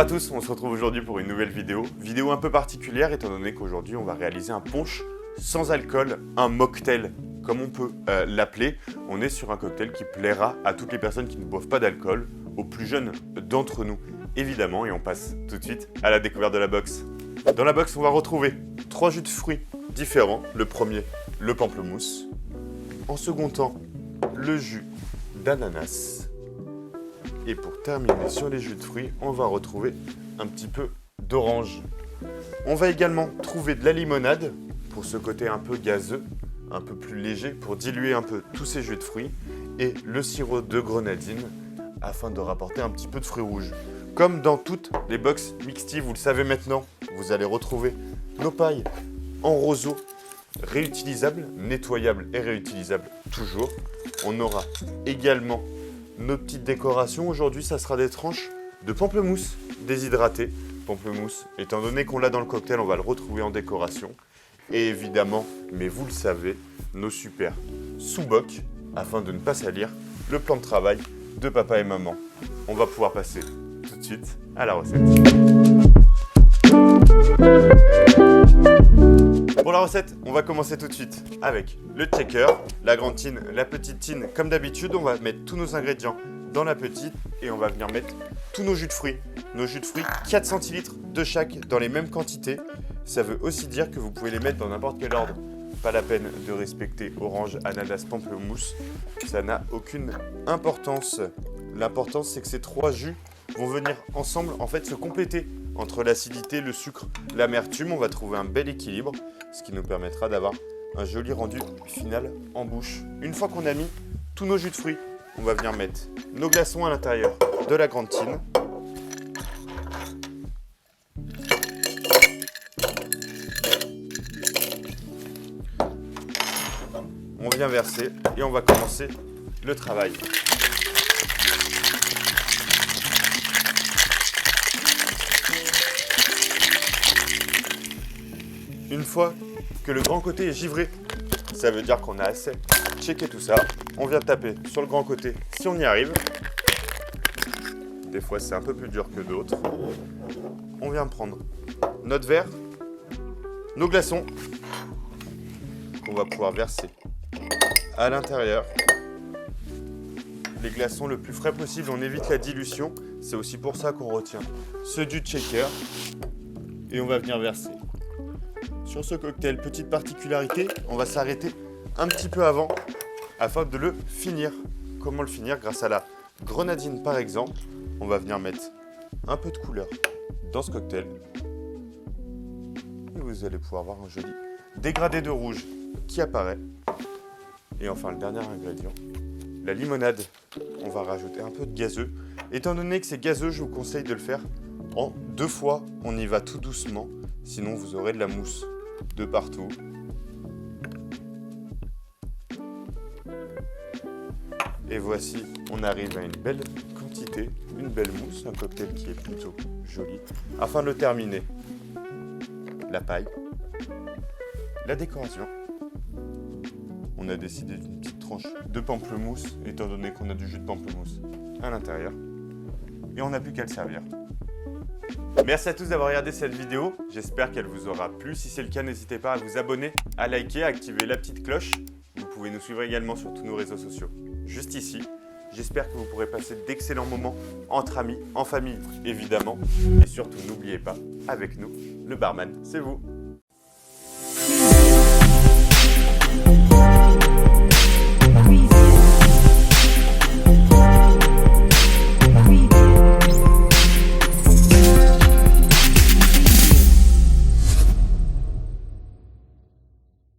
Bonjour à tous, on se retrouve aujourd'hui pour une nouvelle vidéo. Vidéo un peu particulière étant donné qu'aujourd'hui on va réaliser un punch sans alcool, un mocktail comme on peut l'appeler. On est sur un cocktail qui plaira à toutes les personnes qui ne boivent pas d'alcool, aux plus jeunes d'entre nous évidemment, et on passe tout de suite à la découverte de la box. Dans la box on va retrouver 3 jus de fruits différents. Le premier, le pamplemousse. En second temps, le jus d'ananas. Et pour terminer sur les jus de fruits, on va retrouver un petit peu d'orange. On va également trouver de la limonade pour ce côté un peu gazeux, un peu plus léger pour diluer un peu tous ces jus de fruits, et le sirop de grenadine afin de rapporter un petit peu de fruits rouges. Comme dans toutes les box mixtives, vous le savez maintenant, vous allez retrouver nos pailles en roseau réutilisables, nettoyables et réutilisables toujours. On aura également nos petites décorations. Aujourd'hui, ça sera des tranches de pamplemousse déshydraté. Pamplemousse, étant donné qu'on l'a dans le cocktail, on va le retrouver en décoration. Et évidemment, mais vous le savez, nos super sous-bocs, afin de ne pas salir le plan de travail de papa et maman. On va pouvoir passer tout de suite à la recette. Pour la recette, on va commencer tout de suite avec le shaker, la grande tine, la petite tine. Comme d'habitude, on va mettre tous nos ingrédients dans la petite et on va venir mettre tous nos jus de fruits. Nos jus de fruits, 4 centilitres de chaque dans les mêmes quantités. Ça veut aussi dire que vous pouvez les mettre dans n'importe quel ordre. Pas la peine de respecter orange, ananas, pamplemousse. Ça n'a aucune importance. L'important, c'est que ces 3 jus vont venir ensemble, en fait, se compléter. Entre l'acidité, le sucre, l'amertume, on va trouver un bel équilibre, ce qui nous permettra d'avoir un joli rendu final en bouche. Une fois qu'on a mis tous nos jus de fruits, on va venir mettre nos glaçons à l'intérieur de la grande tine. On vient verser et on va commencer le travail. Une fois que le grand côté est givré, ça veut dire qu'on a assez checké tout ça. On vient taper sur le grand côté si on y arrive. Des fois c'est un peu plus dur que d'autres. On vient prendre notre verre, nos glaçons, qu'on va pouvoir verser à l'intérieur. Les glaçons le plus frais possible, on évite la dilution. C'est aussi pour ça qu'on retient ce du shaker. Et on va venir verser. Sur ce cocktail, petite particularité, on va s'arrêter un petit peu avant afin de le finir. Comment le finir? Grâce à la grenadine par exemple. On va venir mettre un peu de couleur dans ce cocktail. Et vous allez pouvoir voir un joli dégradé de rouge qui apparaît. Et enfin le dernier ingrédient, la limonade. On va rajouter un peu de gazeux. Étant donné que c'est gazeux, je vous conseille de le faire en 2 fois. On y va tout doucement, sinon vous aurez de la mousse de partout. Et voici, on arrive à une belle quantité, une belle mousse, un cocktail qui est plutôt joli. Afin de le terminer, la paille, la décoration. On a décidé d'une petite tranche de pamplemousse, étant donné qu'on a du jus de pamplemousse à l'intérieur. Et on n'a plus qu'à le servir. Merci à tous d'avoir regardé cette vidéo, j'espère qu'elle vous aura plu. Si c'est le cas, n'hésitez pas à vous abonner, à liker, à activer la petite cloche. Vous pouvez nous suivre également sur tous nos réseaux sociaux, juste ici. J'espère que vous pourrez passer d'excellents moments entre amis, en famille évidemment. Et surtout, n'oubliez pas, avec nous, le barman, c'est vous.